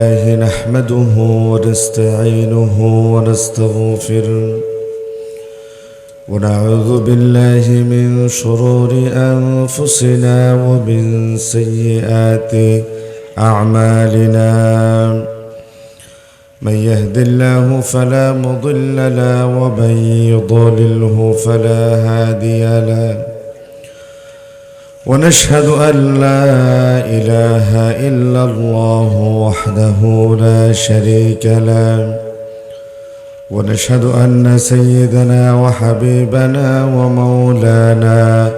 نحمده ونستعينه ونستغفره ونعوذ بالله من شرور أنفسنا ومن سيئات أعمالنا. من يهد الله فلا مضل له ومن يضلله فلا هادي له. ونشهد أن لا إله إلا الله وحده لا شريك له. ونشهد أن سيدنا وحبيبنا ومولانا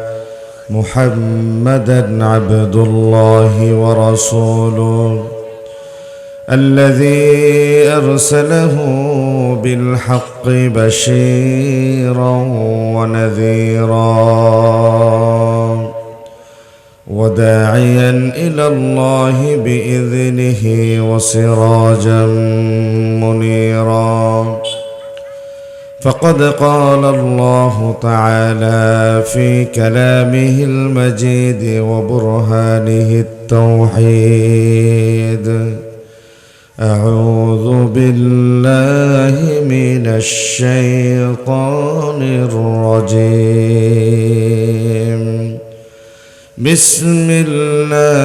محمدا عبد الله ورسوله الذي أرسله بالحق بشيرا ونذيرا وداعيا إلى الله بإذنه وسراجا منيرا. فقد قال الله تعالى في كلامه المجيد وبرهانه التوحيد: أعوذ بالله من الشيطان الرجيم. بسم الله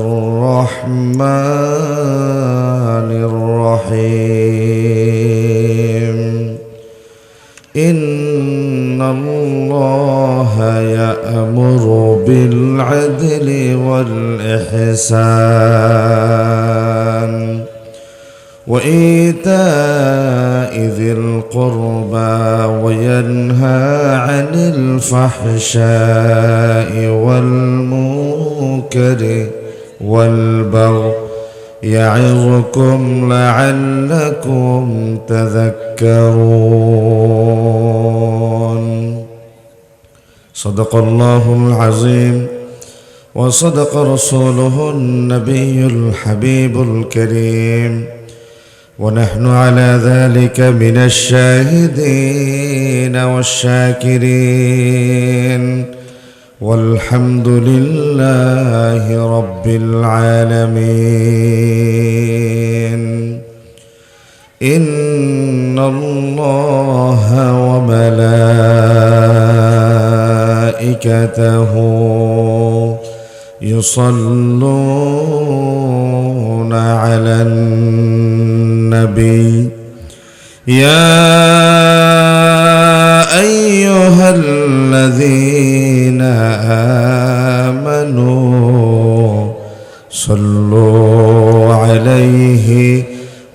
الرحمن الرحيم. إن الله يأمر بالعدل والإحسان وإيتاء ذي القربى وينهى عن الفحشاء والمنكر والبغي يعظكم لعلكم تذكرون. صدق الله العظيم وصدق رسوله النبي الحبيب الكريم، ونحن على ذلك من الشاهدين والشاكرين، والحمد لله رب العالمين. إن الله وملائكته يصلون على النبي يا أيها الذين آمنوا صلوا عليه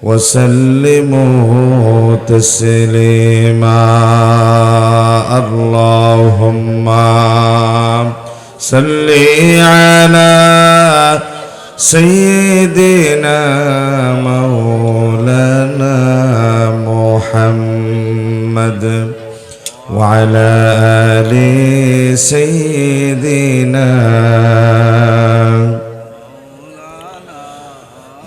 وسلموا تسليما. اللهم صل على سيدنا مولانا محمد وعلى آل سيدنا।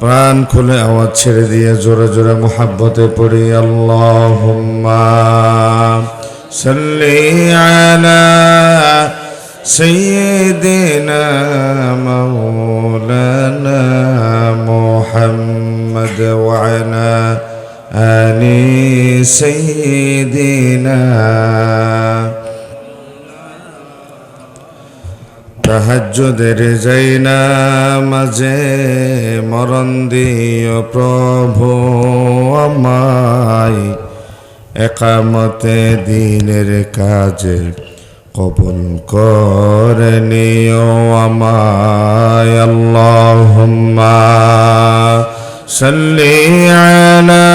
প্রাণ খুলে আওয়াজ ছেড়ে দিয়ে জোরে জোরে মুহাব্বতে পড়ি আল্লাহুম্মা সাল্লি আলা سيدنا مولانا محمد وعلى آل سيدنا। তাহাজ্জুদের যাইনা মাঝে মরণ দিও প্রভু আমায়, একামতে দিনের কাজে কবুল করে নিও আমায়। আল্লাহুম্মা সাল্লি আলা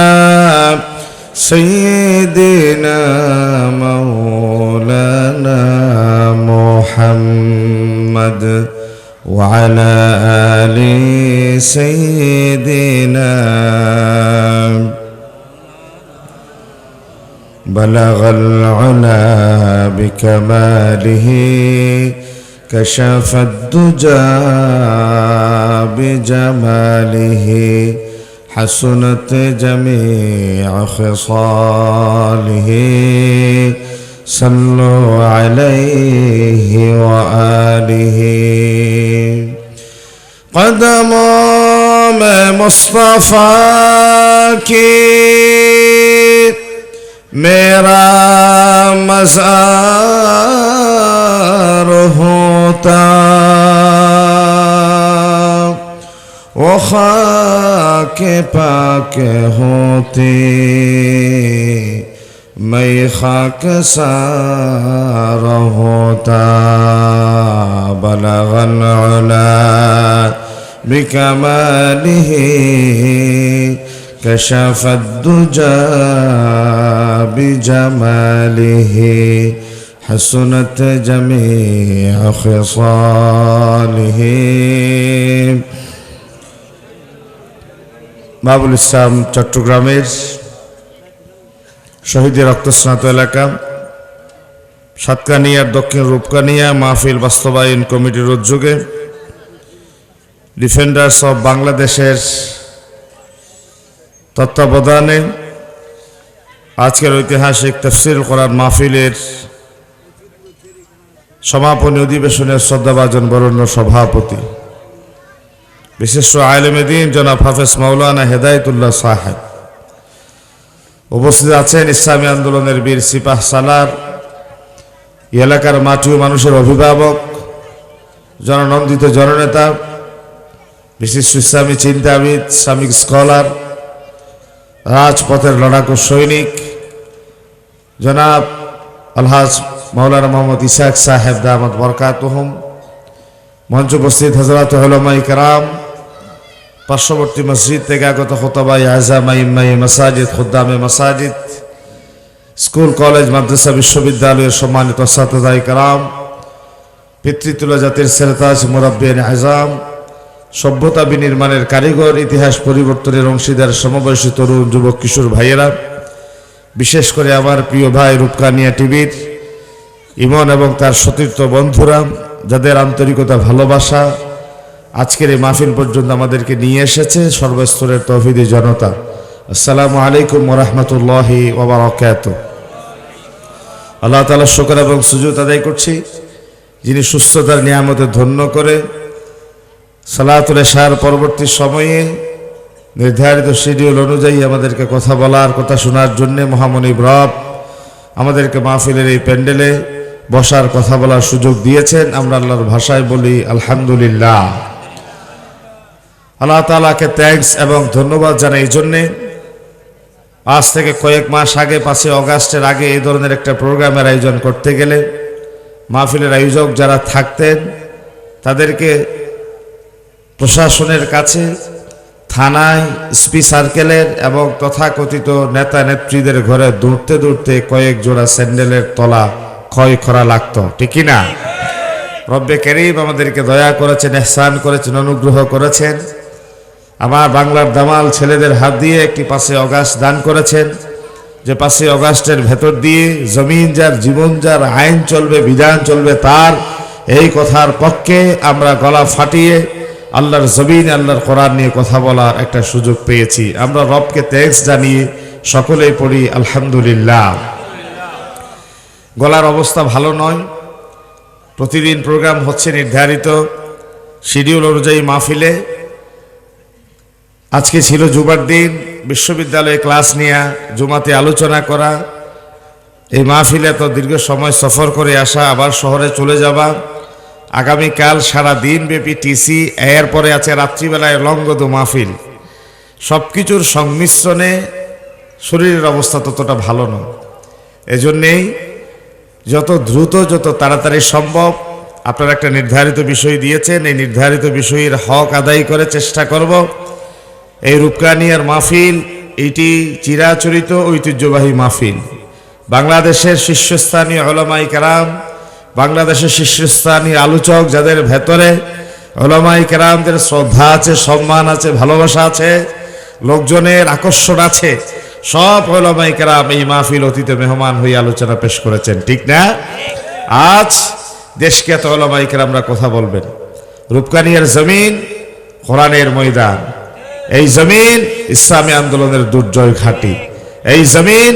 সাইয়্যিদিনা মাওলানা মুহাম্মদ ওয়া আলা আলি সাইয়্যিদিনা। بلغ العلا بكماله كشف الدجى بجماله حسنت جميع خصاله صلوا عليه وآله قدموں میں مصطفیٰ کی میرا مزار ہوتا وہ خاک پاک ہوتی میں خاک سار ہوتا بلغ العلا بکمالہ کشف الدجى بجماله حسنت جميع خصاله বাবুল ইসলাম চট্টগ্রামের শহীদের রক্তস্নাত এলাকা সাতকানিয়ার দক্ষিণ রূপকানিয়া মাহফিল বাস্তবায়ন কমিটির উদ্যোগে ডিফেন্ডার্স অব বাংলাদেশের তত্ত্বাবধানে আজকের ঐতিহাসিক তাফসীরুল কোরআন মাহফিলের সমাপনী অধিবেশনের শ্রদ্ধাভাজন বরেণ্য সভাপতি বিশিষ্ট আলেমে দ্বীন জনাব হাফেজ মাওলানা হেদায়েতুল্লাহ সাহেব, উপস্থিত আছেন ইসলামী আন্দোলনের বীর সিপাহ সালার, এলাকার মাটি ও মানুষের অভিভাবক, জননন্দিত জননেতা, বিশিষ্ট ইসলামী চিন্তাবিদ, ইসলামিক স্কলার, রাজপথের লড়াকু সৈনিক জনাব আলহাজ মাওলানা মোহাম্মদ ইসাক সাহেব দামাত বরকাতুহুম, মঞ্চ উপস্থিত হযরত উলামায়ে কেরাম, পার্শ্ববর্তী মসজিদ থেকে আগত খুতাবায়ে আযম, আইম্মায়ে মাসাজিদ, খুদ্দামে মাসাজিদ, স্কুল কলেজ মাদ্রাসা বিশ্ববিদ্যালয়ের সম্মানিত ছাত্রছাত্রী কেরাম, পিতৃতুল্য জাতির সেরেতাজ মুরাব্বিয়ান আযম, সভ্যতা বিনির্মাণের কারিগর, ইতিহাস পরিবর্তনের অংশীদার সমবয়সী তরুণ যুবক কিশোর ভাইয়েরা, বিশেষ করে আমার প্রিয় ভাই রূপকানিয়া টিভির ইমন এবং তার সতীর্থ বন্ধুরা, যাদের আন্তরিকতা ভালোবাসা আজকের এই মাহফিল পর্যন্ত আমাদেরকে নিয়ে এসেছে, সর্বস্তরের তৌহিদি জনতা, আসসালামু আলাইকুম ওয়া রাহমাতুল্লাহি ওয়া বারাকাতুহু। আল্লাহ তাআলার শুকর এবং সুজুদ আদায় করছি, যিনি সুস্থতার নিয়ামতে ধন্য করে সালাতুল ইশার পরবর্তী সময়ে নির্ধারিত শিডিউল অনুযায়ী আমাদেরকে কথা বলার, কথা শোনার জন্য মহামনিব রব আমাদেরকে মাহফিলের এই প্যান্ডেলে বসার, কথা বলার সুযোগ দিয়েছেন। আমরা আল্লাহর ভাষায় বলি আলহামদুলিল্লাহ। আল্লাহ তাআলাকে থ্যাঙ্কস এবং ধন্যবাদ জানাই এই জন্যে, আজ থেকে কয়েক মাস আগে 5 অগাস্টের আগে এই ধরনের একটা প্রোগ্রামের আয়োজন করতে গেলে মাহফিলের আয়োজক যারা থাকতেন তাদেরকে প্রশাসনের কাছে, থানায়, এসপি সার্কেলের এবং তথাকথিত নেতা নেত্রীদের ঘরে দৌড়তে দৌড়তে কয়েক জোড়া স্যান্ডেলের তলা ক্ষয় করা লাগতো, ঠিক না? রব্বে কারীম আমাদেরকে দয়া করেছেন, ইহসান করেছেন, অনুগ্রহ করেছেন। আমার বাংলার দামাল ছেলেদের হাত দিয়ে একটি 5 অগাস্ট দান করেছেন, যে 5 অগাস্টের ভেতর দিয়ে জমিন যার, জীবন যার, আইন চলবে, বিধান চলবে তার, এই কথার পক্ষে আমরা গলা ফাটিয়ে আল্লাহর জমিনে আল্লাহর কোরআন নিয়ে কথা বলার একটা সুযোগ পেয়েছি। আমরা রবকে থ্যাঙ্কস জানিয়ে সকলেই পড়ি আলহামদুলিল্লাহ। গলার অবস্থা ভালো নয়, প্রতিদিন প্রোগ্রাম হচ্ছে নির্ধারিত শিডিউল অনুযায়ী মাহফিলে। আজকে ছিল জুমার দিন, বিশ্ববিদ্যালয়ে ক্লাস নিয়ে জুমাতে আলোচনা করা, এই মাহফিলে এত দীর্ঘ সময় সফর করে আসা, আবার শহরে চলে যাওয়া, আগামীকাল সারা দিন ব্যাপী টিসি, এরপরে আছে রাত্রিবেলায় লঙ্গদ মাহফিল, সব কিছুর সংমিশ্রণে শরীরের অবস্থা ততটা ভালো নয়। এজন্যেই যত দ্রুত, যত তাড়াতাড়ি সম্ভব আপনারা একটা নির্ধারিত বিষয় দিয়েছেন, এই নির্ধারিত বিষয়ের হক আদায় করে চেষ্টা করব। এই রূপকানিয়ার মাহফিল এটি চিরাচরিত ঐতিহ্যবাহী মাহফিল, বাংলাদেশের শীর্ষস্থানীয় উলামায়ে কেরাম, বাংলাদেশের শীর্ষস্থানীয় আলোচক, যাদের ভেতরে উলামায়ে কেরামদের শ্রদ্ধা আছে, সম্মান আছে, ভালোবাসা আছে, লোকজনের আকর্ষণ আছে, সব উলামায়ে কেরাম এই মাহফিল অতীতে মেহমান হয়ে আলোচনা পেশ করেছেন, ঠিক না? আজ দেশকে এত উলামায়ে কেরামরা কথা বলবেন। রূপকানিয়ার জমিন কোরআনের ময়দান, এই জমিন ইসলামী আন্দোলনের দুর্জয় ঘাঁটি, এই জমিন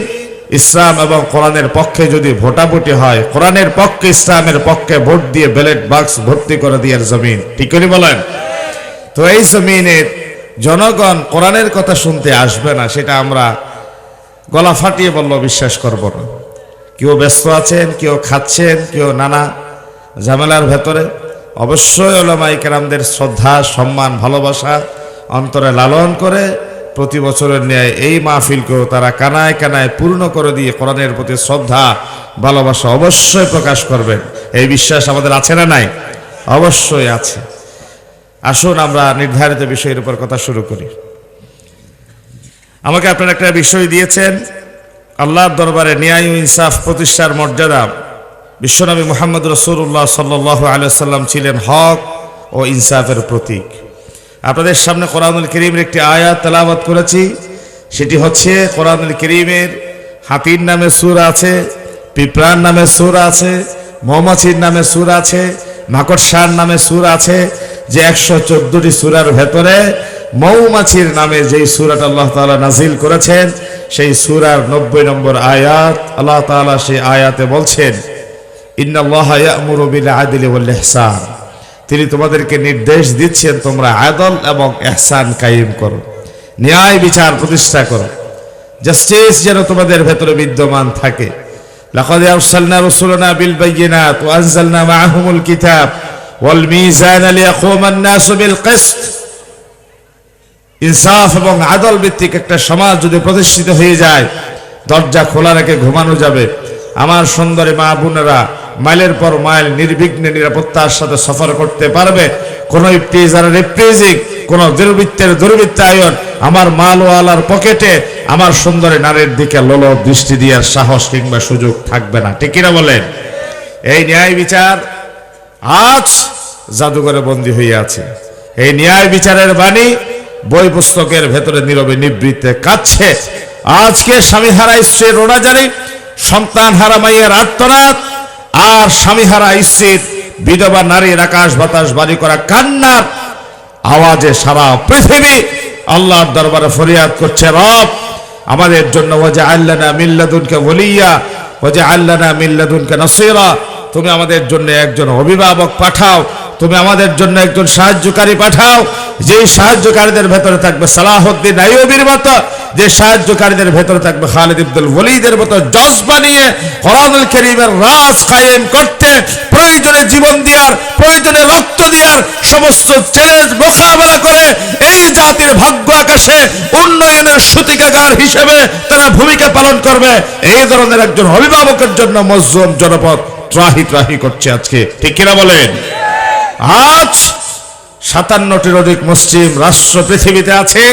ইসলাম এবং কোরআনের পক্ষে যদি ভোটাভুটি হয়, কোরআনের পক্ষে, ইসলামের পক্ষে ভোট দিয়ে ব্যালট বাক্স ভর্তি করে দেওয়ার জমিন, ঠিক করে বলেন? তো এই জমিনের জনগণ কোরআনের কথা শুনতে আসবে না, সেটা আমরা গলা ফাটিয়ে বলল বিশ্বাস করব না। কেউ ব্যস্ত আছেন, কেউ খাচ্ছেন, কেউ নানা ঝামেলার ভেতরে। অবশ্যই উলামায়ে কেরামদের শ্রদ্ধা, সম্মান, ভালোবাসা অন্তরে লালন করে প্রতি বছরের ন্যায় এই মাহফিলকেও তারা কানায় কানায় পূর্ণ করে দিয়ে কোরআনের প্রতি শ্রদ্ধা, ভালোবাসা অবশ্যই প্রকাশ করবেন। এই বিশ্বাস আমাদের আছে না নাই? অবশ্যই আছে। আসুন আমরা নির্ধারিত বিষয়ের উপর কথা শুরু করি। আমাকে আপনারা একটা বিষয় দিয়েছেন, আল্লাহর দরবারে ন্যায় ও ইনসাফ প্রতিষ্ঠার মর্যাদা। বিশ্বনবী মুহাম্মদ রাসূলুল্লাহ সাল্লাল্লাহু আলাইহি ওয়াসাল্লাম ছিলেন হক ও ইনসাফের প্রতীক। আপনাদের সামনে কোরআনুল কারীমের একটি আয়াত তেলাওয়াত করেছি। সেটি হচ্ছে কোরআনুল কারীমের হাতির নামে সূরা আছে, পিঁপড়ার নামে সূরা আছে, মৌমাছির নামে সূরা আছে, মাকড়সার নামে সূরা আছে। যে 114টি সূরার ভেতরে মৌমাছির নামে যেই সূরাটা আল্লাহ তাআলা নাজিল করেছেন, সেই সূরার 90 নম্বর আয়াত আল্লাহ তাআলা সেই আয়াতে বলছেন, ইন্নাল্লাহা ইয়া'মুরু বিল আদলি ওয়াল ইহসান। তিনি তোমাদেরকে নির্দেশ দিচ্ছেন তোমরা আদল এবং ইহসান কায়েম করো, ন্যায় বিচার প্রতিষ্ঠা করো, জাস্টিস যেন তোমাদের ভেতরে বিদ্যমান থাকে। লাকাদ আরসালনা রাসূলানা বিল বায়িনাত ওয়া আনজালনা মাআহুমুল কিতাব ওয়াল মিজান লিয়াকুমা আন-নাসু বিল কিসত। ইনসাফ এবং আদল ভিত্তিক একটা সমাজ যদি প্রতিষ্ঠিত হয়ে যায়, দরজা খোলা রেখে ঘুমানো যাবে। আমার সুন্দরী মা বোনেরা মাইলের পর মাইল নির্বিঘ্নে নিরাপত্তার সাথে সফর করতে পারবে। কোন ইফতিজ আর রিপ্রিজিং, কোন দুর্বৃত্তের দুর্বৃত্তায়ন আমার মালওয়ালার পকেটে আমার সুন্দরী নারীর দিকে লোল দৃষ্টি দেওয়ার সাহস কিংবা সুযোগ থাকবে না। ঠিক কিনা বলেন? এই ন্যায় বিচার আজ জাদুঘরে বন্দী হয়ে আছে। এই ন্যায় বিচারের বাণী বই পুস্তকের ভেতরে নীরবে নিবৃত্তে কাঁদছে। আজকে স্বামী হারা স্ত্রীর রোনাজারি, সন্তান হারা মায়ের আর্তনাদ, আর স্বামী হারা স্ত্রীর বিধবা নারীর আকাশ বাতাস বাড়ি করা কান্নার আওয়াজে সারা পৃথিবী আল্লাহর দরবারে ফরিয়াদ করছে, রব আমাদের জন্য ওয়াজআল লানা মিন লাদুনকা ওয়ালিয়া ওয়াজআল লানা মিন লাদুনকা নাসীরা। তুমি আমাদের জন্য একজন অভিভাবক পাঠাও, তুমি আমাদের জন্য একজন সাহায্যকারী পাঠাও, যেই সাহায্যকারীদের ভেতরে থাকবে সালাহউদ্দিন আইয়ুবীর মতো, যে সাহায্যকারীদের ভেতরে থাকবে খালিদ ইবনুল ওয়ালিদের মতো জজবা নিয়ে কোরআনুল কারীমের রাজ কায়েম করতে, প্রয়োজনে জীবন দেওয়ার, প্রয়োজনে রক্ত দেওয়ার সমস্ত চ্যালেঞ্জ মোকাবেলা করে এই জাতির ভাগ্য আকাশে উন্নয়নের সূতিকাগার হিসেবে তারা ভূমিকা পালন করবে। এই ধরনের একজন অভিভাবকের জন্য মজলুম জনপদ ত্রাহি ত্রাহি করছে আজকে। ঠিক কিনা বলেন? আজ 57টির অধিক মুসলিম রাষ্ট্র পৃথিবীতে আছে,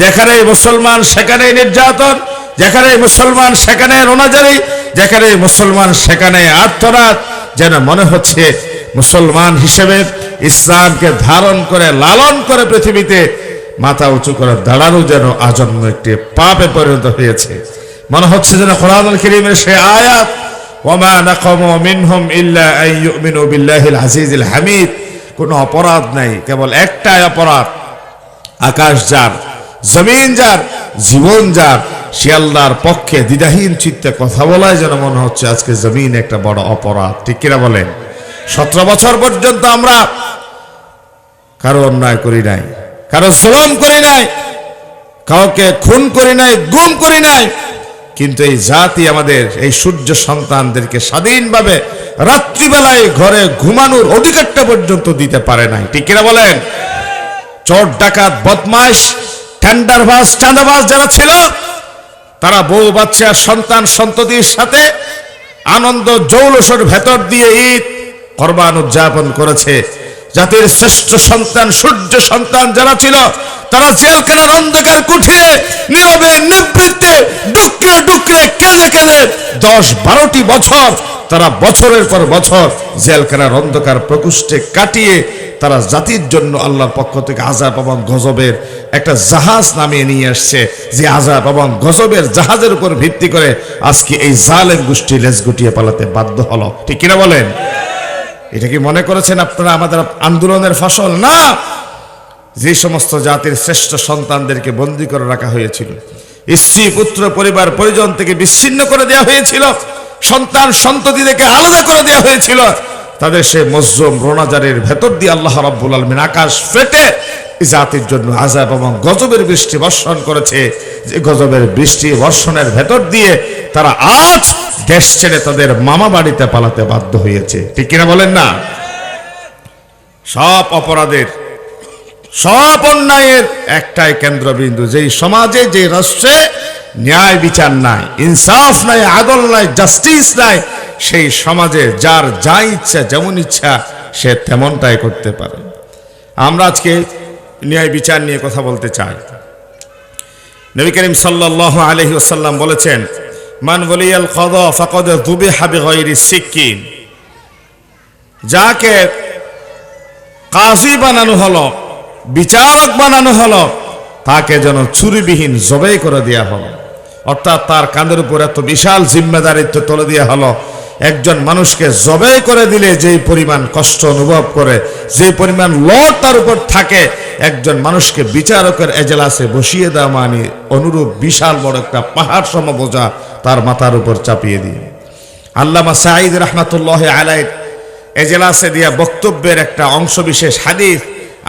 যেখানে মুসলমান সেখানে নির্যাতন, যেখানে মুসলমান সেখানে রোনাজারি, যেখানে মুসলমান সেখানে আর্তনাদ। যেন মনে হচ্ছে মুসলমান হিসেবে ইসলামকে ধারণ করে লালন করে পৃথিবীতে মাথা উঁচু করে দাঁড়ানো যেন আজন্ম একটি পাপে পরিণত হয়েছে। মনে হচ্ছে যেন কোরআনুল কারীমের সেই আয়াত, ওয়ামা নাকামু মিনহুম ইল্লা আন ইউমিনু বিল্লাহিল আজিজিল হামিদ, কোনো অপরাধ নাই, কেবল একটাই অপরাধ, আকাশ যার, জমিন যার, জীবন যার, সে আল্লাহর পক্ষে দ্বিধাহীন চিত্তে কথা বলায় যেন মনে হচ্ছে আজকে জমিন একটা বড় অপরাধ। ঠিক কিনা বলেন? 17 বছর পর্যন্ত আমরা কারো অন্যায় করি নাই, কারো জুলুম করি নাই, কাউকে খুন করি নাই, গুম করি নাই, কিন্তু এই জাতি আমাদের এই সূর্য সন্তানদেরকে স্বাধীনভাবে রাত্রিবেলায় ঘরে ঘুমানোর অধিকারটা পর্যন্ত দিতে পারে নাই। ঠিক কিনা বলেন? চোর ডাকাত বদমাইশ টেন্ডারবাজ চাঁদাবাজ যারা ছিল, তারা বউ বাচ্চা সন্তান সন্ততির সাথে আনন্দ জৌলসের ভেতর দিয়ে ঈদ কোরবান উদযাপন করেছে। জাতির শ্রেষ্ঠ সন্তান সূর্য সন্তান যারা ছিল, তারা জেলখানার অন্ধকার কুঠিরে নীরবে নিবৃত্তে ডুকরে ডুকরে কেঁদে কেঁদে 10-12টি বছর তারা বছরের পর বছর জেলখানার অন্ধকার প্রকোষ্ঠে কাটিয়ে তারা জাতির জন্য আল্লাহর পক্ষ থেকে আযাব এবং গজবের একটা জাহাজ নামিয়ে নিয়ে আসছে। যে আযাব এবং গজবের জাহাজের উপর ভিত্তি করে আজকে এই জালেম গোষ্ঠী লেজ গুটিয়ে পালাতে বাধ্য হলো। ঠিক কিনা বলেন? এটা কি মনে করেছেন আপনারা আমাদের আন্দোলনের ফসল? না, যে সমস্ত জাতির শ্রেষ্ঠ সন্তানদেরকে বন্দী করে রাখা হয়েছিল, স্ত্রী পুত্র পরিবার পরিজন থেকে বিচ্ছিন্ন করে দেওয়া হয়েছিল, সন্তান সন্ততি থেকে আলাদা করে দেওয়া হয়েছিল, তাদের সেই মজলুম রোনাজারির ভেতর দিয়ে আল্লাহ রাব্বুল আলামিন আকাশ ফেটে জাতির জন্য আযাব এবং গজবের বৃষ্টি বর্ষণ করেছে, যে গজবের বৃষ্টি বর্ষণের ভেতর দিয়ে তারা আজ দেশ ছেড়ে তাদের মামা বাড়িতে পালাতে বাধ্য হয়েছে। ঠিক কিনা বলেন না? সব অপরাধের, সব অন্যায়ের একটাই কেন্দ্রবিন্দু, যেই সমাজে, যে রাষ্ট্রে ন্যায় বিচার নাই, ইনসাফ নাই, আদল নাই, জাস্টিস নাই, সেই সমাজে যার যা ইচ্ছা, যেমন ইচ্ছা সে তেমনটাই করতে পারে। আমরা আজকে ন্যায় বিচার নিয়ে কথা বলতে চাই। নবী করিম সাল্লাল্লাহু আলাইহি ওয়াসাল্লাম বলেছেন, মান ওয়ালিয়াল কাদা ফাকাদ যুবিহা বিগাইরি সিকিন, যাকে কাজী বানানো হলো, বিচারক বানানো হলো, তাকে যেন ছুরিবিহীন জবাই করে দেয়া হলো। অর্থাৎ তার কাঁধের উপর এত বিশাল জিম্মেদারিত্ব তুলে দেওয়া হলো, একজন মানুষকে জবাই করে দিলে যেই পরিমাণ কষ্ট অনুভব করে, যেই পরিমাণ লোড তার উপর থাকে, একজন মানুষকে বিচারকের এজলাসে বসিয়ে দেওয়া মানে অনুরূপ বিশাল বড় একটা পাহাড় সম বোঝা তার মাথার উপর চাপিয়ে দিয়ে। আল্লামা সাঈদ রাহমাতুল্লাহি আলাইহি এজলাসে দিয়া বক্তব্যের একটা অংশ বিশেষ হাদিস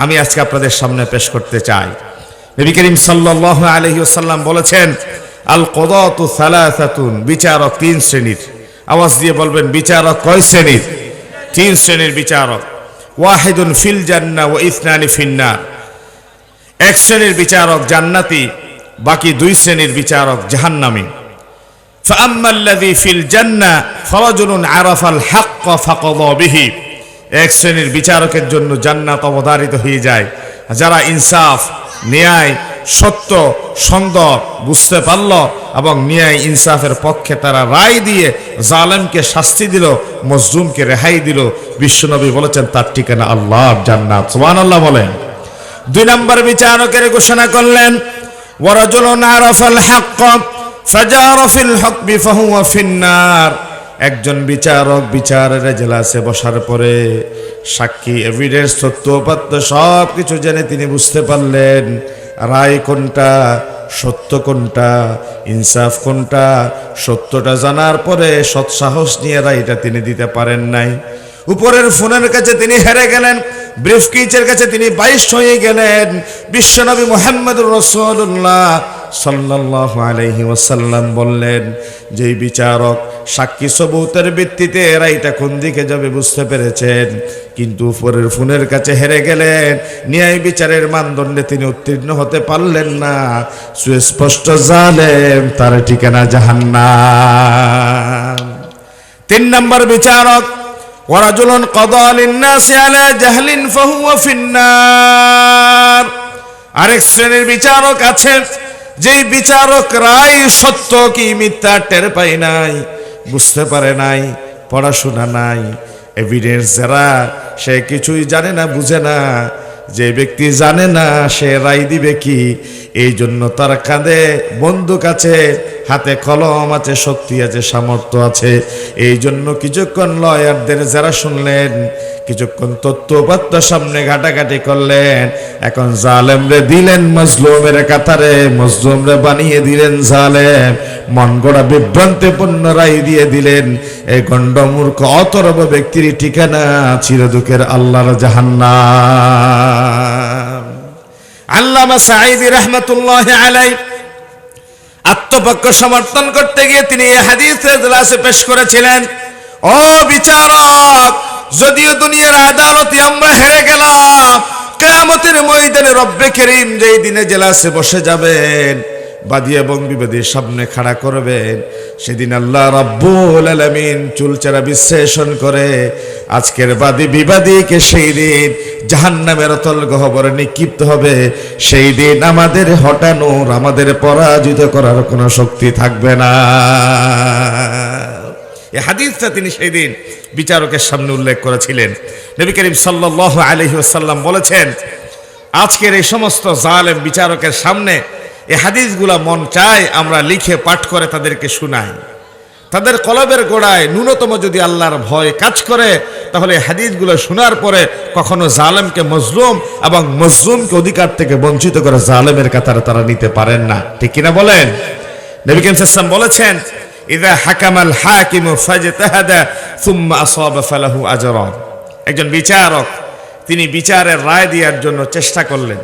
আমি আজকে আপনাদের সামনে পেশ করতে চাই। নবী করিম সাল্লাল্লাহু আলাইহি ওয়াসাল্লাম বলেছেন, আল কাদাতু সালাসাতুন, বিচারক তিন শ্রেণীর। আওয়াজ দিয়ে বলবেন, বিচারক কয় শ্রেণীর? তিন শ্রেণীর বিচারক। ওয়াহিদুন ফিল জান্নাহ ওয়া ইসনানি ফিন্নার, এক শ্রেণীর বিচারক জান্নাতি, বাকি দুই শ্রেণীর বিচারক জাহান্নামী। ফাআম্মাল্লাযী ফিল জান্নাহ ফারাজুলুন আরাফাল হাক্ক ফাকাদা বিহি, এক শ্রেণীর বিচারকের জন্য জান্নাত অবধারিত হয়ে যায়, যারা ইনসাফ, ন্যায়, সত্য, সুন্দর বুঝতে পারল এবং ন্যায় ইনসাফের পক্ষে তারা রায় দিয়ে জালেমকে শাস্তি দিল, মজলুমকে রেহাই দিল। বিশ্বনবী বলেছেন তার ঠিকানা আল্লাহর জান্নাত। সুবহানাল্লাহ বলেন। দুই নম্বর বিচারকের ঘোষণা করলেন, ওয়ারাজুলুন আরাফাল হাক্ক ফাজারা ফিল হুকমি ফাহুয়া ফিন্নার, একজন বিচারক বিচারের এজলাসে বসার পরে সাক্ষী, এভিডেন্স, তথ্য সব কিছু জেনে তিনি বুঝতে পারলেন রায় কোনটা, সত্য কোনটা, ইনসাফ কোনটা। সত্যটা জানার পরে সৎসাহস নিয়ে রায়টা তিনি দিতে পারেন নাই। উপরের ফোনের কাছে তিনি হেরে গেলেন, ব্রিফকেসের কাছে তিনি বাইশ হয়ে গেলেন। বিশ্বনবী মুহাম্মদুর রাসূলুল্লাহ সাল্লাল্লাহু আলাইহি ওয়াসাল্লাম বললেন, যেই বিচারক সাক্ষী সবুতের ভিত্তিতে রায়টা কোন দিকে যাবে বুঝতে পেরেছেন, কিন্তু উপরের ফোনের কাছে হেরে গেলেন, ন্যায় বিচারের মানদণ্ডে তিনি উত্তীর্ণ হতে পারলেন না, সুস্পষ্ট জালেম, তার ঠিকানা জাহান্নাম। তিন নম্বর বিচারক, ওয়ারাজুলুন কাদা লিন-নাসি আলা জাহলিন ফাহুয়া ফিন্নার, আরেক শ্রেণীর বিচারক আছে, যেই বিচারক রায় সত্য কি মিথ্যা টের পায় নাই, বুঝতে পারে নাই, পড়াশোনা নাই, এভিডেন্স যারা, সে কিছুই জানে না, বুঝে না। যে ব্যক্তি জানে না সে রায় দিবে কি, এই জন্য তার কাঁধে বন্দুক আছে, হাতে কলম আছে, শক্তি আছে, সামর্থ্য আছে। এই জন্য কিছুক্ষণ লয়ারদের যারা শুনলেন, কিছুক্ষণ তথ্যপাত্র সামনে ঘাটাঘাটি করলেন, এখন জালেমরে দিলেন মজলুমের কাতারে, মজলুমরে বানিয়ে দিলেন জালেম, মন গড়া বিভ্রান্তিপূর্ণ রায় দিয়ে দিলেন। এই গণ্ডমূর্খ অতরব ব্যক্তির ঠিকানা চিরদুঃখের আল্লাহর জাহান্নাম। আল্লামা সাঈদী রাহমাতুল্লাহি আলাইহি আত্মপক্ষ সমর্থন করতে গিয়ে তিনি এই হাদিসের এজলাসে পেশ করেছিলেন, ও বিচারক, যদিও দুনিয়ার আদালতে আমরা হেরে গেলাম, কিয়ামতের ময়দানে রব্বে করিম যেই দিনে এজলাসে বসে যাবেন, বাদী এবং বিবাদীর সামনে খাড়া করবেন, সেদিন আল্লাহ রাব্বুল আলামিন চুলচেরা বিশ্লেষণ করে আজকের বাদী বিবাদীকে সেই দিন জাহান্নামের অতল গহ্বরে নিক্ষিপ্ত হবে। সেই দিন আমাদের হটানোর, আমাদের পরাজিত করার কোনো শক্তি থাকবে না। এই হাদিসটা তিনি সেই দিন বিচারকের সামনে উল্লেখ করেছিলেন। নবী করিম সাল্লাল্লাহু আলাইহি ওয়াসাল্লাম বলেছেন, আজকের এই সমস্ত জালেম বিচারকের সামনে এই হাদিসগুলা মন চায় আমরা লিখে পাঠ করে তাদেরকে শুনাই। তাদের কলবের গোড়ায় ন্যূনতম যদি আল্লাহর ভয় কাজ করে, তাহলে হাদিসগুলো শোনার পরে কখনো জালেমকে মজলুম এবং মজলুমকে অধিকার থেকে বঞ্চিত করে জালেমের কাতারে তারা নিতে পারেন না। ঠিক কিনা বলেন? নবী করিম সাল্লাল্লাহু আলাইহি ওয়াসাল্লাম বলেছেন, ইযা হাকামাল হাকিমু ফাজতাহাদা সুম্মা আসাবা ফালাহু আজরান, একজন বিচারক তিনি বিচারের রায় দেওয়ার জন্য চেষ্টা করলেন,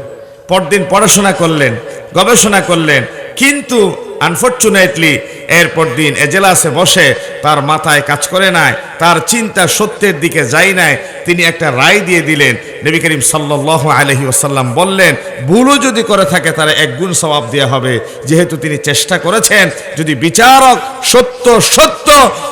পরদিন পড়াশোনা করলেন, গবেষণা করলেন, কিন্তু আনফরচুনেটলি এরপর দিন এজলাসে বসে তার মাথায় কাজ করে নাই, তার চিন্তা সত্যের দিকে যায় নাই। তিনি একটা রায় দিয়ে দিলেন। নবী করিম সাল্লাল্লাহু আলাইহি ওয়াসাল্লাম বললেন, ভুলও যদি করে থাকে তার 1 গুণ সওয়াব দেওয়া হবে, যেহেতু তিনি চেষ্টা করেছেন। যদি বিচারক সত্য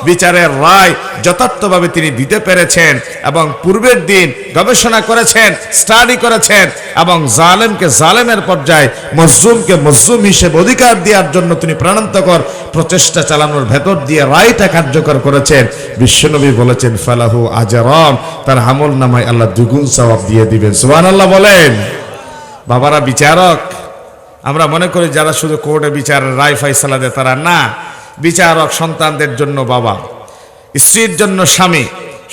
বিচারের রায় যথার্থভাবে তিনি দিতে পেরেছেন এবং পূর্বের দিন গবেষণা করেছেন, স্টাডি করেছেন এবং জালেমকে জালেমের পর্যায়ে, মজলুমকে মজলুম হিসেবে অধিকার দেওয়ার জন্য তিনি প্রাণান্তকর প্রচেষ্টা চালানোর ভেতর দিয়ে রায়টা কার্যকর করেছেন। বিশ্বনবী বলেছেন, ফালাহু আজরান, তার আমল নামায় আল্লাহ 2 গুণ সওয়াব দিয়ে দিবেন। সুবহানাল্লাহ বলেন। বাবারা বিচারক, আমরা মনে করি যারা শুধু কোর্টে বিচারের রায় ফয়সালা দেয় তারা না। বিচারক সন্তানদের জন্য বাবা, স্ত্রীর জন্য স্বামী,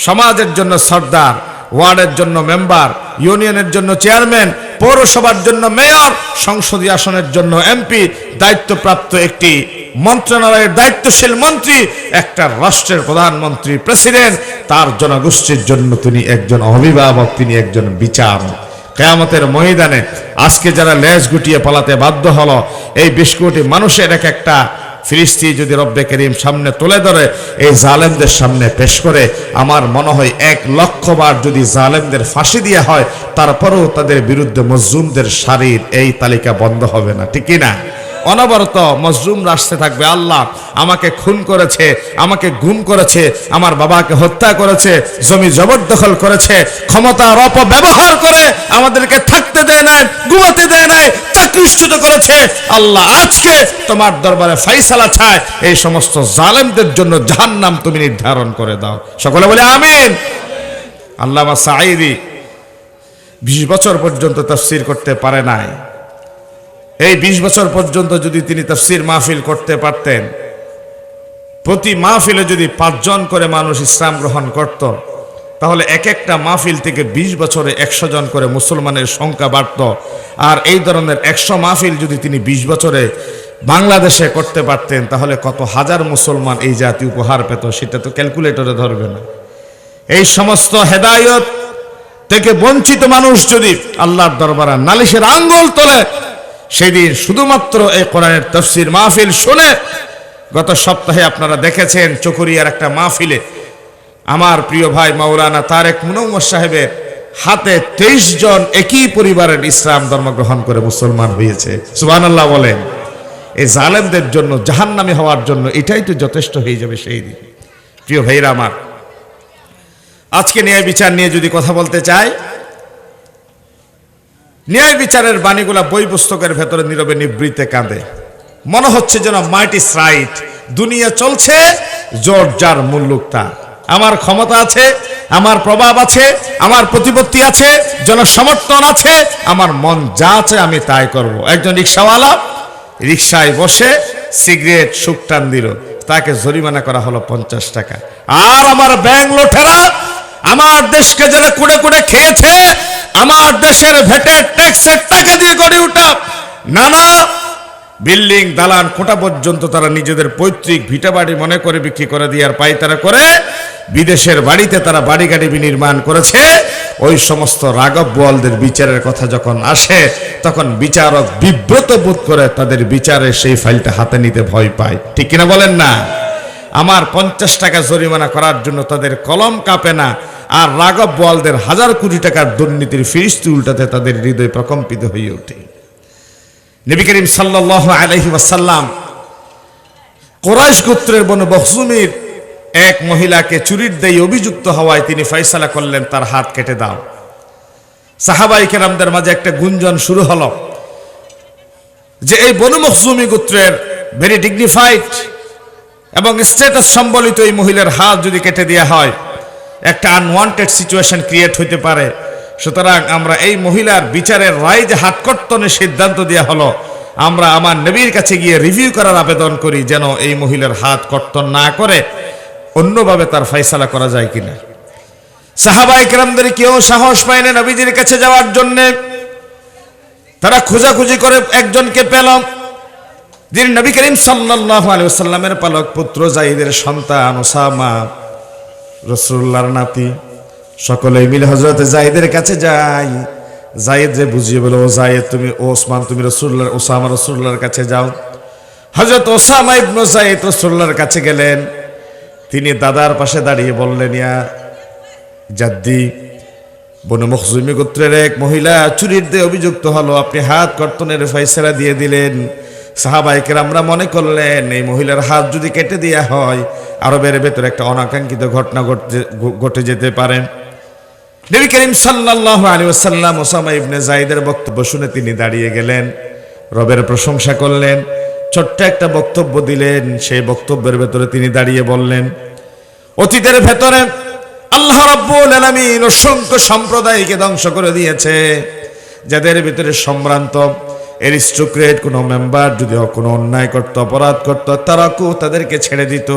সমাজের জন্য সর্দার, ওয়ার্ডের জন্য মেম্বার, ইউনিয়নের জন্য চেয়ারম্যান, পৌরসভার জন্য মেয়র, সংসদীয় আসনের জন্য এমপি, দায়িত্বপ্রাপ্ত একটি মন্ত্রণালয়ের দায়িত্বশীল মন্ত্রী, একটা রাষ্ট্রের প্রধানমন্ত্রী, প্রেসিডেন্ট, তার জনগোষ্ঠীর জন্য তিনি একজন অভিভাবক, তিনি একজন বিচারক। কিয়ামতের ময়দানে আজকে যারা লেজ গুটিয়ে পালাতে বাধ্য হলো, এই 20 কোটি মানুষের একটা ফিরিস্তি যদি রব্বে করিম সামনে তুলে ধরে, এই জালেমদের সামনে পেশ করে, আমার মনে হয় 1 লক্ষ বার যদি জালেমদের ফাঁসি দেওয়া হয়, তারপরেও তাদের বিরুদ্ধে মজলুমদের সারির এই তালিকা বন্ধ হবে না, ঠিক কিনা? অনবরত মজলুম আসতে থাকবে, আল্লাহ আমাকে খুন করেছে, আমাকে গুম করেছে, আমার বাবাকে হত্যা করেছে, জমি জবরদখল করেছে, ক্ষমতার অপব্যবহার করে আমাদেরকে থাকতে দেয় নাই, ঘুমাতে দেয় নাই, চাকরিচ্যুত করেছে। আল্লাহ আজকে তোমার দরবারে ফয়সালা চায়, এই সমস্ত জালেমদের জন্য জাহান্নাম তুমি নির্ধারণ করে দাও। সকলে বলে আমিন। আল্লামা সাঈদী 20 বছর পর্যন্ত তাফসীর করতে পারে নাই। এই 20 বছর পর্যন্ত যদি তিনি তাফসীর মাহফিল করতে পারতেন, প্রতি মাহফিলে যদি 5 জন করে মানুষ ইসলাম গ্রহণ করত, তাহলে একটা মাহফিল থেকে 20 বছরে 100 জন করে মুসলমানের সংখ্যা বাড়ত। আর এই ধরনের 100 মাহফিল যদি তিনি 20 বছরে বাংলাদেশে করতে পারতেন, তাহলে কত হাজার মুসলমান এই জাতি উপহার পেত, সেটা তো ক্যালকুলেটরে ধরবে না। এই সমস্ত হেদায়েত থেকে বঞ্চিত মানুষ যদি আল্লাহর দরবারে নালিশের আঙ্গুল তোলে, সেদিন শুধুমাত্র এই কোরআনের তাফসীর মাহফিল শুনে, গত সপ্তাহে আপনারা দেখেছেন চকরিয়ার একটা মাহফিলে আমার প্রিয় ভাই মাওলানা তারেক মুনওয়ার সাহেবের হাতে 23 জন একই পরিবারের ইসলাম ধর্ম গ্রহণ করে মুসলমান হয়েছে। সুবহানাল্লাহ বলেন। এই জালেমদের জন্য, জাহান্নামী হওয়ার জন্য এটাই তো যথেষ্ট হয়ে যাবে সেই দিন। প্রিয় ভাইরা আমার, আজকে ন্যায় বিচার নিয়ে যদি কথা বলতে চাই, ন্যায় বিচারের বাণীগুলা বই পুস্তকের ভেতরে নীরবে নিবৃতে কাঁদে। মনে হচ্ছে যেন মাইট ইজ রাইট, দুনিয়া চলছে, জোর যার মুল্লুক তার। আমার ক্ষমতা আছে, আমার প্রভাব আছে, আমার প্রতিপত্তি আছে, জনসমর্থন আছে, আমার মন যা আছে আমি তাই করব। একজন রিক্সাওয়ালা রিক্সায় বসে সিগারেট শুক টান দিল, তাকে জরিমানা করা হলো 50 টাকা। আর আমার ব্যাংক লোটেরা আমার দেশকে যারা কুড়ে কুড়ে খেয়েছে, আমার দেশের ভ্যাটের ট্যাক্সের টাকা দিয়ে গড়ে ওঠা নানা বিল্ডিং, দালান, কোটা পর্যন্ত তারা নিজেদের পৈতৃক ভিটা বাড়ি মনে করে বিক্রি করে দিয়ে আর পাইতারা করে বিদেশের বাড়িতে তারা বাড়ি গাড়ি বিনির্মাণ করেছে। ওই সমস্ত রাঘব বোয়ালদের বিচারের কথা যখন আসে, তখন বিচারক বিব্রত বোধ করে তাদের বিচারের সেই ফাইলটা হাতে নিতে ভয় পায়, ঠিক কিনা বলেন না? আমার 50 টাকা জরিমানা করার জন্য তাদের কলম কাঁপে না, আর রাঘব বোয়ালদের 1000 কোটি টাকার দুর্নীতির ফিরিস্তি উল্টাতে তাদের হৃদয় প্রকম্পিত হয়ে ওঠে। নবী করিম সাল্লাল্লাহু আলাইহি ওয়াসাল্লাম কুরাইশ গোত্রের বনু মখজুমের এক মহিলাকে চুরির দায়ে অভিযুক্ত হওয়ায় তিনি ফয়সালা করলেন তার হাত কেটে দাও। সাহাবায়ে কেরামদের মাঝে একটা গুঞ্জন শুরু হলো যে এই বনু মখজুমি গোত্রের ভেরি ডিগনিফাইড এবং স্ট্যাটাস সম্বলিত এই মহিলার হাত যদি কেটে দেওয়া হয়, একটা আনওয়ান্টেড সিচুয়েশন ক্রিয়েট হতে পারে। সুতরাং আমরা এই মহিলার বিচারের রায় যে হাত কর্তনের সিদ্ধান্ত দেওয়া হলো, আমরা আমার নবীর কাছে গিয়ে রিভিউ করার আবেদন করি যেন এই মহিলার হাত কর্তন না করে অন্যভাবে তার ফয়সালা করা যায় কিনা। সাহাবায়ে কেরামদের কেউ সাহস পায় না নবীজির কাছে যাওয়ার জন্য। তারা খোঁজাখুঁজি করে একজনকে পেল, যিনি নবী করিম সাল্লাল্লাহু আলাইহি ওয়াসাল্লামের পালক পুত্র যায়েদের সন্তান ওসামা, রাসূলুল্লাহর নাতি। সকলেই মিলে হযরত যায়েদের কাছে যায়। জায়েদ যে বুঝিয়ে বলো, ও জায়েদ তুমি, ও ওসমান তুমি ওসামা রাসূলুল্লাহর কাছে যাও। হযরত ওসামা ইবনে যায়েদ রাসূলুল্লাহর কাছে গেলেন। তিনি দাদার পাশে দাঁড়িয়ে বললেন, ইয়া জাদ্দি, বনু মখজুমি গোত্রের এক মহিলা চুরির দিয়ে অভিযুক্ত হলো, আপনি হাত কর্তনের ফয়সালা দিয়ে দিলেন। সাহাবায়ে কেরামরা মনে করলেন এই মহিলার হাত যদি কেটে দেয়া হয় আরবের ভেতরে একটা অনাকাঙ্ক্ষিত ঘটনা ঘটে যেতে পারে। নবী করিম সাল্লাল্লাহু আলাইহি ওয়াসাল্লাম ওসামা ইবনে যায়েদের বক্তব্য শুনে তিনি দাঁড়িয়ে গেলেন, রবের প্রশংসা করলেন, ছোট্ট একটা বক্তব্য দিলেন। সেই বক্তব্যের ভেতরে তিনি দাঁড়িয়ে বললেন, অতীতের ভেতরে আল্লাহ রাব্বুল আলামিন অসংখ্য সম্প্রদায়কে ধ্বংস করে দিয়েছে, যাদের ভিতরে সম্ভ্রান্ত অ্যারিস্টোক্রেট কোনো মেম্বার যদি কোনো অন্যায় করত, অপরাধ করত, তাদেরকে ছেড়ে দিত।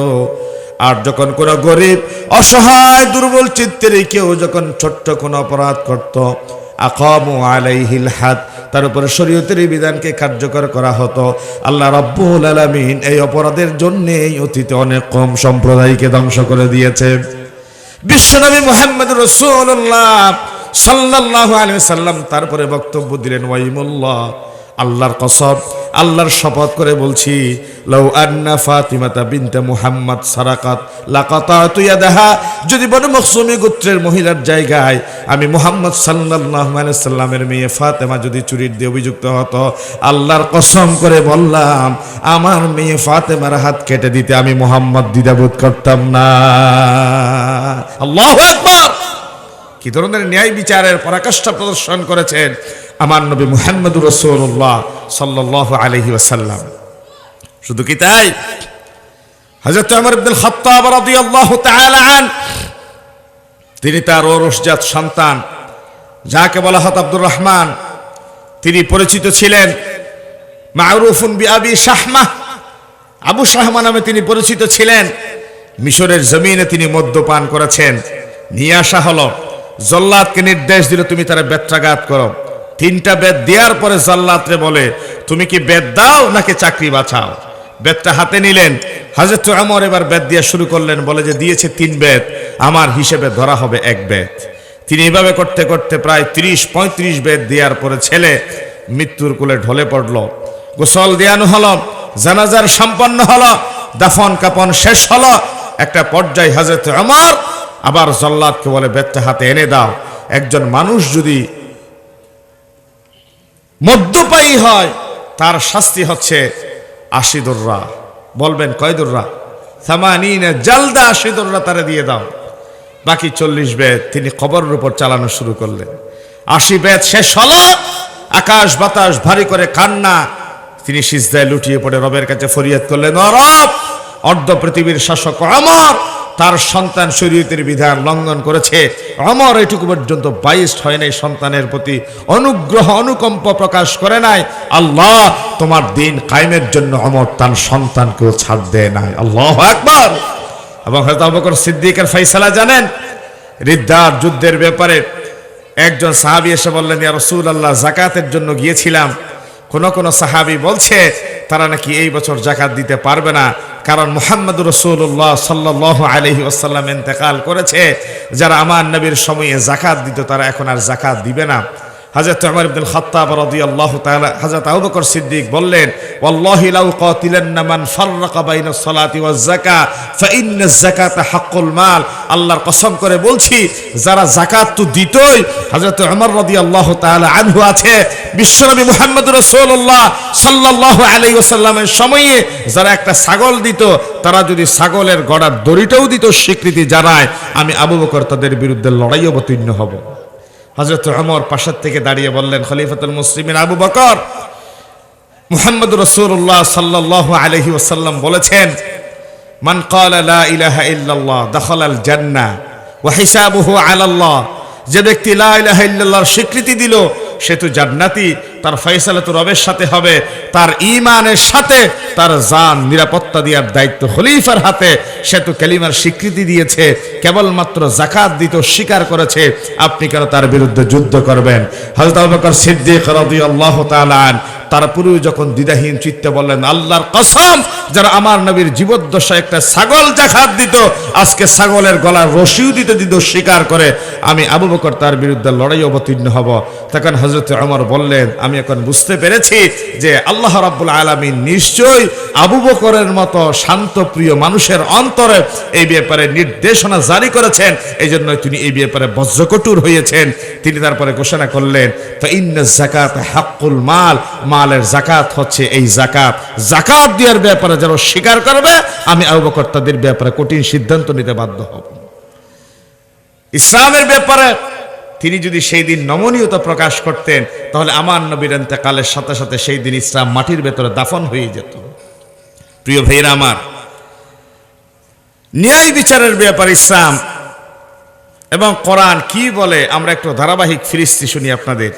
আর যখন কোনো গরিব অসহায় দুর্বল চিত্তের কেউ যখন ছোট্ট কোনো অপরাধ করত, আকামু আলাইহিল হাদ, তার উপরে শরীয়তের বিধানকে কার্যকর করা হতো। আল্লাহ রাব্বুল আলামিন এই অপরাধের জন্যই অতীতে অনেক কম সম্প্রদায়কে ধ্বংস করে দিয়েছে। বিশ্বনবী মুহাম্মদ রাসূলুল্লাহ সাল্লাল্লাহু আলাইহি ওয়াসাল্লাম তারপরে বক্তব্য দিলেন, ওয়াইমুল্লাহ, আল্লাহর কসম, আল্লাহর শপথ করে বলছি, লাউ আন্না ফাতিমাতা বিনতে মুহাম্মদ সারাকাত লাকাতাতু ইয়াদাহা, যদি বনু মখজুমি গোত্রের মহিলার জায়গায় আমি মুহাম্মদ সাল্লাল্লাহু আলাইহি সাল্লামের মেয়ে ফাতেমা যদি চুরির দিয়ে অভিযুক্ত হতো, আল্লাহর কসম করে বললাম আমার মেয়ে ফাতেমার হাত কেটে দিতে আমি মুহাম্মদ দ্বিধাবোধ করতাম না। আল্লাহু আকবার! কি ধরনের ন্যায় বিচারের পরাকাষ্ঠা প্রদর্শন করেছেন আমার নবী মুহাম্মদুর রাসূলুল্লাহ সাল্লাল্লাহু আলাইহি ওয়াসাল্লাম। শুধু কি তাই, হযরত ওমর ইবনে খাত্তাব রাদিয়াল্লাহু তাআলা আন, তিনি তার ওরসজাত সন্তান যাকে বলা হতো আব্দুর রহমান, তিনি পরিচিত ছিলেন মারুফুন বিআবি শাহমা, আবু শাহমা নামে তিনি পরিচিত ছিলেন। মিশরের জমিনে তিনি মদ্যপান করেছেন। নিয়ে আসা হলো, জল্লাদকে নির্দেশ দিল তুমি তারা বেত্রাঘাত করো। 3টা বেত দেওয়ার পরে জল্লাদরে বলে, তুমি কি বেত দাও নাকি চাকরি বাঁচাও। বেতটা হাতে নিলেন, হযরত ওমর এবার বেত দিয়ে শুরু করলেন, বলে যে দিয়েছে 3 বেত, আমার হিসেবে ধরা হবে 1 বেত। তিনি এভাবে করতে করতে প্রায় 30-35 বেত দেওয়ার পরে ছেলে মৃত্যুর কোলে ঢলে পড়ল। গোসল দেওয়ানো হলো, জানাজার সম্পন্ন হলো, দাফন কাপন শেষ হলো। একটা পর্যায়ে হযরত ওমর আবার জল্লাদকে বলে, বেতটা হাতে এনে দাও। একজন মানুষ যদি মদ্যপায়ী হয় তার শাস্তি হচ্ছে 80 দররা। বলবেন কয় দররা? 80 জালদা, 80 দররা তারে দিয়ে দাও। বাকি 40 বেত তিনি কবরের উপর চালানো শুরু করলেন। 80 বেত শেষ হলো, আকাশ বাতাস ভারী করে কান্না। তিনি সিজদায় লুটিয়ে পড়ে রবের কাছে ফরিয়াদ করলেন, ও রব, অর্ধ পৃথিবীর শাসক ওমর তার সন্তান শরীয়তের বিধান লঙ্ঘন করেছে। ওমর এটুকু পর্যন্ত বাইস্ট হয় নাই, সন্তানের প্রতি অনুগ্রহ অনুকম্প প্রকাশ করে নাই। আল্লাহ, তোমার দিন কায়েমের জন্য ওমর তার সন্তানকেও ছাড় দেয় নাই। আল্লাহু আকবার! এবং হযরত আবু বকর সিদ্দিকের ফয়সালা জানেন, রিদ্দার যুদ্ধের ব্যাপারে একজন সাহাবী এসে বললেন, ইয়া রাসূলুল্লাহ, যাকাতের জন্য গিয়েছিলাম, কোন সাহাবী বলছে তারা নাকি এই বছর যাকাত দিতে পারবে না, কারণ মুহাম্মদুর রাসূলুল্লাহ সাল্লাল্লাহু আলাইহি ওয়াসাল্লাম ইন্তেকাল করেছে। যারা আমার নবীর সময়ে যাকাত দিত তারা এখন আর যাকাত দিবে না। হযরত ওমর ইবনে খাত্তাব রাদিয়াল্লাহু তাআলা, হযরত আবু বকর সিদ্দিক বললেন, ওয়াল্লাহি লাউ কাতিলান্না মান ফাররাকা বাইনাস সালাতি ওয়াজ যাকাত ফাইন্নাজ যাকাতা হাক্কুল মাল। আল্লাহর কসম করে বলছি, যারা যাকাত তো দিতই, হযরত ওমর রাদিয়াল্লাহু তাআলা আনহু আছে, বিশ্বনবী মুহাম্মদুর রাসূলুল্লাহ সাল্লাল্লাহু আলাইহি ওয়াসাল্লামের সময়ে যারা একটা ছাগল দিত, তারা যদি ছাগলের গড়ার দড়িটাও দিত, স্বীকৃতি জানায়, আমি আবু বকর তাদের বিরুদ্ধে লড়াই অবতীর্ণ হব। হযরত ওমর পাশের থেকে দাঁড়িয়ে বললেন, খলিফাতুল মুসলিমিন আবু বকর, মুহাম্মদুর রাসূলুল্লাহ সাল্লাল্লাহু আলাইহি ওয়াসাল্লাম বলেছেন, মান ক্বালা লা ইলাহা ইল্লাল্লাহ দাখালাল জান্নাহ ওয়া হিসাবুহু আলাল্লাহ। যে ব্যক্তি লা ইলাহা ইল্লাল্লাহর স্বীকৃতি দিল সে তো জান্নাতি, তার ফয়সালা তো রবের সাথে হবে, তার ঈমানের সাথে তার জান নিরাপত্তা দেওয়ার দায়িত্ব খলিফার হাতে। সে তো কালিমার স্বীকৃতি দিয়েছে, কেবলমাত্র যাকাত দিতে স্বীকার করেছে, আপনি কেন তার বিরুদ্ধে যুদ্ধ করবেন? হযরত আবু বকর সিদ্দিক রাদিয়াল্লাহু তাআলা আন তারপরেও যখন দ্বিধাহীন চিত্তে বললেন, আল্লাহর কসম, যারা আমার নবীর জীবদ্দশায় একটা ছাগল জাকাত দিত, আজকে ছাগলের গলার রশিও দিতে দিত স্বীকার করে, আমি আবু বকর তার বিরুদ্ধে লড়াই অবতীর্ণ হব। তখন হযরত ওমর বললেন, আমি এখন বুঝতে পেরেছি যে আল্লাহ রাব্বুল আলামিন নিশ্চয়ই আবু বকরের মতো শান্তপ্রিয় মানুষের অন্তরে এই ব্যাপারে নির্দেশনা জারি করেছেন, এই জন্য তিনি এই ব্যাপারে বজ্রকঠোর হয়েছেন। তিনি তারপরে ঘোষণা করলেন, ফাইন্নাজ যাকাত হাক্কুল মাল, মালের যাকাত হচ্ছে এই যাকাত। যাকাত দেওয়ার ব্যাপারে যারা স্বীকার করবে, আমি আবু বকর তাদের ব্যাপারে কঠিন সিদ্ধান্ত নিতে বাধ্য হব। ইসলামের ব্যাপারে তিনি যদি সেই দিন নমনীয়তা প্রকাশ করতেন, তাহলে আমার নবীর ইন্তেকালের সাথে সাথে সেই দিন ইসলাম মাটির ভেতরে দাফন হয়ে যেত। প্রিয় ভাইরা আমার, ন্যায় বিচারের ব্যাপারে ইসলাম এবং কোরআন কি বলে, আমরা একটু ধারাবাহিক ফিরিস্তি শুনি আপনাদের।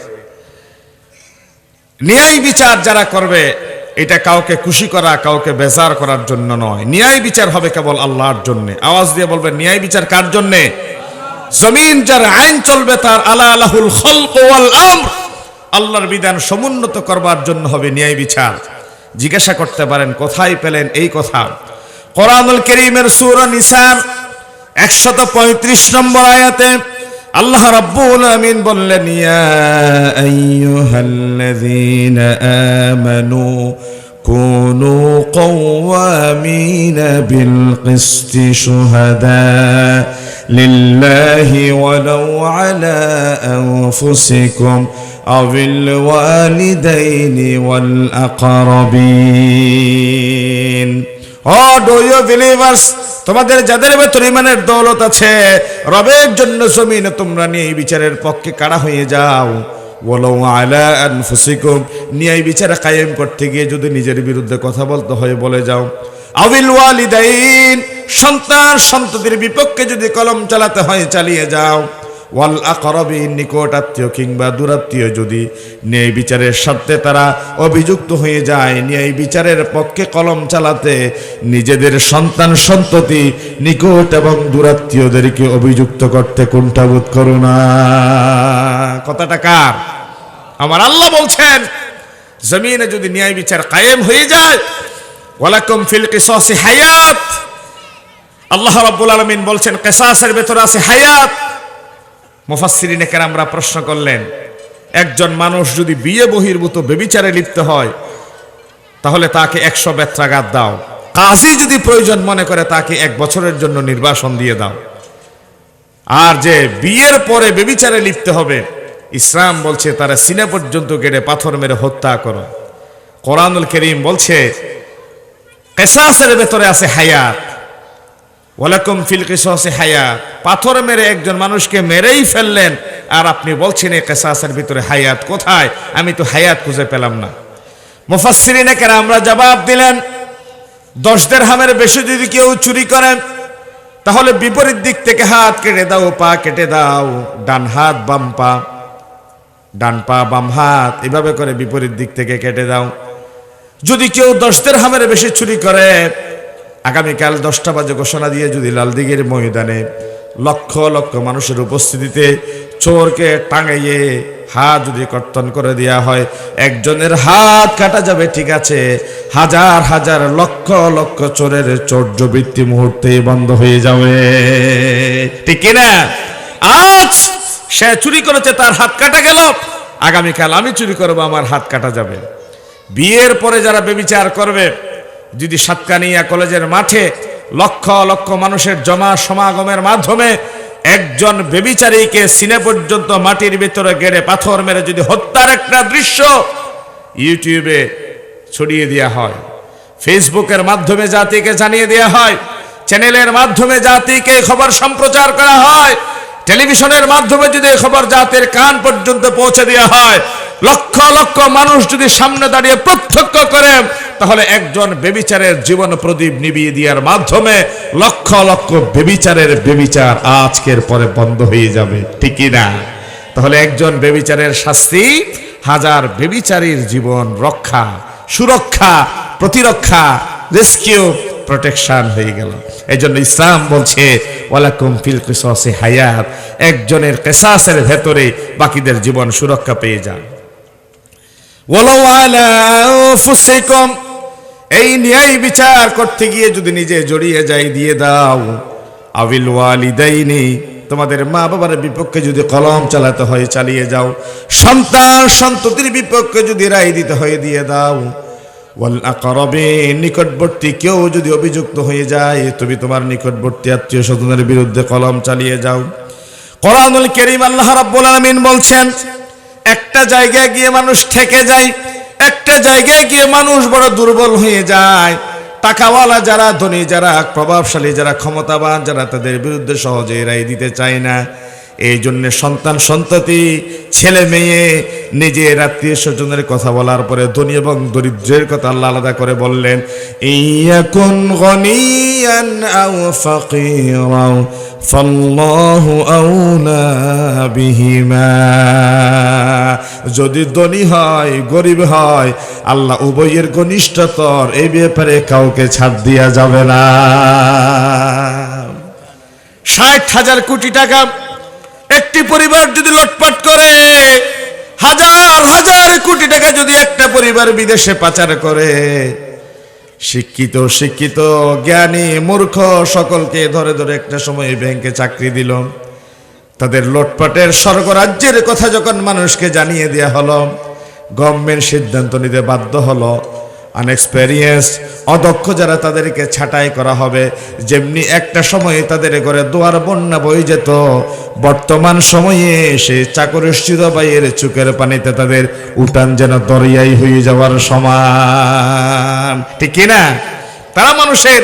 ন্যায় বিচার যারা করবে, এটা কাউকে খুশি করা, কাউকে বেজার করার জন্য নয়। ন্যায় বিচার হবে কেবল আল্লাহর জন্য। আওয়াজ দিয়ে বলবেন, ন্যায় বিচার কার জন্যে? জমিন যার আইন চলবে তার, আলা আলাহুল খালক ওয়াল আমর, আল্লাহর বিধান সমুন্নত করবার জন্য হবে ন্যায় বিচার। জিজ্ঞাসা করতে পারেন, কোথায় পেলেন এই কথা? কোরআনুল কারীমের সূরা নিসার 135 নম্বর আয়াতে আল্লাহ রাব্বুল আমিন বললেন, ইয়া আইয়ুহাল্লাযীনা আমানু কুনু কওয়ামিনা বিল কিসতি শুহাদা লিল্লাহি ওয়ালাউ আলা আনফুসিকুম আওিল ওয়ালিদাইনি ওয়াল আকরাবিন। ও ডু ইউ বিলিভার্স, তোমাদের যাদের ভেতর ঈমানের দৌলত আছে, রবের জন্য জমিনে তোমরা ন্যায় বিচারের পক্ষে কাড়া হয়ে যাও। ওয়ালাউ আলা আনফুসিকুম, ন্যায় বিচার কায়েম করতে গিয়ে যদি নিজের বিরুদ্ধে কথা বলতে হয় বলে যাও। আবিল ওয়ালিদাইন, সন্তান সন্ততির বিপক্ষে যদি কলম চালাতে হয় চালিয়ে যাও। ওয়াল আকরাবিন, নিকট আত্মীয় কিংবা দূরাত্মীয় যদি ন্যায় বিচারের স্বার্থে তারা অভিযুক্ত হয়ে যায়, ন্যায় বিচারের পক্ষে কলম চালাতে নিজেদের সন্তান সন্ততি, নিকট এবং দূরাত্মীয়দেরকে অভিযুক্ত করতে কুণ্ঠাবোধ করো না। কথাটা কার? আমার আল্লাহ বলছেন, জমিনে যদি ন্যায় বিচার কায়েম হয়ে যায়, ওয়ালাকুম ফিল কিসাসি হায়াত, আল্লাহ রাব্বুল আলামিন বলছেন কিসাসের ভেতরে আছে হায়াত। মুফাসসিরিনে কেরামরা প্রশ্ন করলেন, একজন মানুষ যদি বিয়ে বহির্ভূত ব্যভিচারে লিপ্ত হয়, তাহলে তাকে 100 বেত্রাঘাত দাও। কাজী যদি প্রয়োজন মনে করে, তাকে 1 বছরের জন্য নির্বাসন দিয়ে দাও। আর যে বিয়ের পরে ব্যভিচারে লিপ্ত হবে, ইসলাম বলছে তারা সিনা পর্যন্ত কেটে পাথর মেরে হত্যা করো। কোরআনুল কারীম বলছে কিসাসের ভেতরে আছে হায়াত। ওয়ালাকুম ফিল কিসাসি হায়াত, পাথর মেরে একজন মানুষকে মেরেই ফেললেন, আর আপনি বলছেন এই কিসাসের ভিতরে হায়াত কোথায়? আমি তো হায়াত খুঁজে পেলাম না। মুফাসসিরিনে কেরামরা জবাব দিলেন, 10 দিরহামের বেশি যদি কেউ চুরি করে, তাহলে বিপরীত দিক থেকে হাত কেটে দাও, পা কেটে দাও, ডান হাত বাম পা, ডান পা বাম হাত, এভাবে করে বিপরীত দিক থেকে কেটে দাও। যদি কেউ 10 দিরহামের বেশি চুরি করে, আগামীকাল 10টা বাজে ঘোষণা দিয়ে যদি লালদিঘির ময়দানে লক্ষ লক্ষ মানুষের উপস্থিতিতে চোরকে টাঙাইয়ে হাত যদি কর্তন করে দেওয়া হয়, একজনের হাত কাটা যাবে ঠিক আছে, হাজার হাজার লক্ষ লক্ষ চোরের চৌর্যবৃত্তি মুহূর্তেই বন্ধ হয়ে যাবে, ঠিক কিনা? আজ সে চুরি করেছে, তার হাত কাটা গেল, আগামীকাল আমি চুরি করবো, আমার হাত কাটা যাবে। বিয়ের পরে যারা ব্যভিচার করবে, যদি সাতকানিয়া কলেজের মাঠে লক্ষ লক্ষ মানুষের জমা সমাগমের মাধ্যমে একজন ব্যভিচারীকে সিনে পর্যন্ত মাটির ভিতরে গেড়ে পাথর মেরে যদি হত্যার একটা দৃশ্য ইউটিউবে ছড়িয়ে দেওয়া হয়, ফেসবুকের মাধ্যমে জাতিকে জানিয়ে দেওয়া হয়, চ্যানেলের মাধ্যমে জাতিকে খবর সম্প্রচার করা হয়, টেলিভিশনের মাধ্যমে যদি খবর জাতির কান পর্যন্ত পৌঁছে দেওয়া হয়, লক্ষ লক্ষ মানুষ যদি সামনে দাঁড়িয়ে প্রত্যক্ষ করে, তাহলে একজন ব্যভিচারের জীবন প্রদীপ নিভিয়ে দেওয়ার মাধ্যমে লক্ষ লক্ষ ব্যভিচারের ব্যভিচার আজকের পরে বন্ধ হয়ে যাবে, ঠিক না? তাহলে একজন ব্যভিচারের শাস্তি হাজার ব্যভিচারীর জীবন রক্ষা, সুরক্ষা, প্রতিরক্ষা, রেস্কিউ, প্রোটেকশন হয়ে গেল। এই জন্য ইসলাম বলছে ওয়ালাকুম ফিল কিসাসি হায়াত, একজনের কিসাসের ভেতরে বাকিদের জীবন সুরক্ষা পেয়ে যায়। ওয়ালাউ আলা আনফুসিকুম, এই ন্যায় বিচার করতে গিয়ে যদি নিজে জড়িয়ে যাই দিয়ে দাও। আবিল ওয়ালিদাইনি, তোমাদের মা বাবার বিপক্ষে যদি কলম চালাতে হয় চালিয়ে যাও। সন্তান সন্ততির বিপক্ষে যদি রায় দিতে হয় দিয়ে দাও। ওয়াল আকরাবিন, নিকটবর্তী কেউ যদি অভিযুক্ত হয়ে যায় তুমি তোমার নিকটবর্তী আত্মীয় স্বজনের বিরুদ্ধে কলম চালিয়ে যাও। কোরআনুল কারীম আল্লাহ রাব্বুল আলামিন বলছেন, একটা জায়গায় গিয়ে মানুষ ঠেকে যায়, একটা জায়গায় গিয়ে মানুষ বড় দুর্বল হয়ে যায়। টাকাওয়ালা যারা, ধনী যারা, প্রভাবশালী যারা, ক্ষমতাবান যারা, তাদের বিরুদ্ধে সহজে রায় দিতে চায় না। এই জন্য সন্তান সন্ততি, ছেলে মেয়ে, নিজের আত্মীয় স্বজনের কথা বলার পরে ধনী এবং দরিদ্রের কথা আল্লাহ আলাদা করে বললেন। ইয়াকুন গনিয়ান আও ফাকিরাও ফাল্লাহু আউলা বিহিমা, যদি ধনী হয় গরিব হয় আল্লাহ উভয়ের ঘনিষ্ঠতর, এই ব্যাপারে কাউকে ছাড় দেওয়া যাবে না। 60,000 কোটি টাকা একটি পরিবার যদি লুটপাট করে, হাজার হাজার কোটি টাকা যদি একটা পরিবার বিদেশে পাচার করে, শিক্ষিত জ্ঞানী মূর্খ সকলকে ধরে ধরে একটা সময় ব্যাংকে চাকরি দিল। তাদের লুটপাটের স্বর্গরাজ্যের কথা যখন মানুষকে জানিয়ে দেয়া হলো, গভর্নমেন্ট সিদ্ধান্ত নিতে বাধ্য হলো। আনএক্সপেরিয়েন্স, অদক্ষ যারা, তাদেরকে ছাঁটাই করা হবে। যেমনি একটা সময়ে তাদের ঘরে দোয়ার বন্যা বয়ে যেত, বর্তমান সময়ে সে চাকরিস্থিত ভাইয়ের চোখের পানিতে তাদের উঠান যেন দরিয়াই হয়ে যাওয়ার সমান, ঠিক কিনা? তারা মানুষের